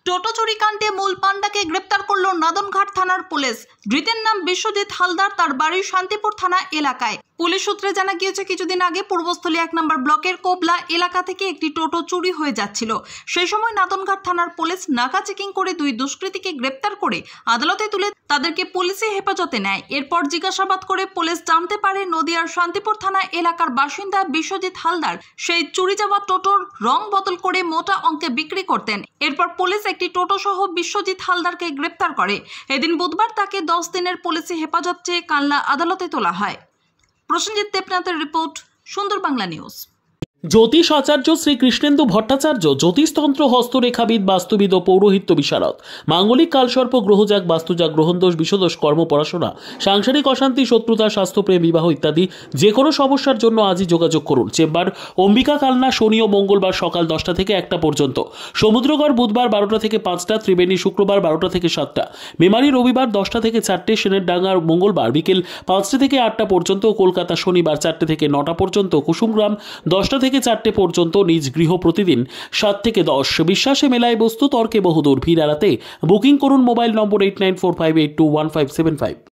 টোটো চুরি কাণ্ডে মূল পাণ্ডাকে গ্রেপ্তার করল নাদনঘাট থানার পুলিশ। ধৃতের নাম বিশ্বজিৎ হালদার, তার বাড়ি শান্তিপুর থানা এলাকায়। পুলিশ সূত্রে জানা গিয়েছে, কিছুদিন আগে পূর্বস্থলী 1 নম্বর ব্লকের কোবলা এলাকা থেকে একটি টোটো চুরি হয়ে যাচ্ছিল। সেই সময় নাদনঘাট থানার পুলিশ নাকা চেকিং করে 2 দুষ্কৃতীকে গ্রেপ্তার করে আদালতে তুলে তাদেরকে পুলিশি হেফাজতে নেয়। এরপর জিজ্ঞাসাবাদ করে পুলিশ জানতে পারে নদিয়ার শান্তিপুর থানা এলাকার বাসিন্দা বিশ্বজিৎ হালদার সেই চুরি যাওয়া টোটোর রং বদল করে মোটা অঙ্কে বিক্রি করতেন। এরপর পুলিশ একটি টোটো সহ বিশ্বজিৎ হালদারকে গ্রেপ্তার করে। এদিন বুধবার তাকে 10 দিনের পুলিশি হেফাজত চেয়ে কানলা আদালতে তোলা হয়। প্রসেনজিৎ দেবনাথের রিপোর্ট, সুন্দর বাংলা নিউজ। জ্যোতিষ আচার্য শ্রী কৃষ্ণেন্দু ভট্টাচার্য জ্যোতিষতন্ত্র, হস্তরেখাবিদ, বাস্তুবিদ ও পৌরোহিত্য বিশারদ। মাঙ্গলিক কালসর্প, গ্রহজাগ, বাস্তুজাগ, গ্রহণদোষ, বিষদোষ, কর্ম, পড়াশোনা, সাংসারিক অশান্তি, শত্রুতা, স্বাস্থ্যপ্রেম, বিবাহ ইত্যাদি যে কোনো সমস্যার জন্য আজই যোগাযোগ করুন। চেম্বার অম্বিকা, কালনা, শনি ও মঙ্গলবার সকাল 10টা থেকে 1টা পর্যন্ত, সমুদ্রগড় বুধবার 12টা থেকে 5টা, ত্রিবেণী শুক্রবার 12টা থেকে 7টা, মেমারি রবিবার 10টা থেকে 4টে, সেনের ডাঙ্গার মঙ্গলবার বিকেল 5টা থেকে 8টা পর্যন্ত, কলকাতা শনিবার 4টে থেকে 9টা পর্যন্ত, কুসুমগ্রাম 10টা থেকে 4টে পর্যন্ত, নিজ গৃহ প্রতিদিন 7 থেকে 10। বিশ্বাসে মেলায় বস্তু, তর্কে বহুদূর। ভিড় এড়াতে বুকিং করুন মোবাইল নম্বর 8945821575।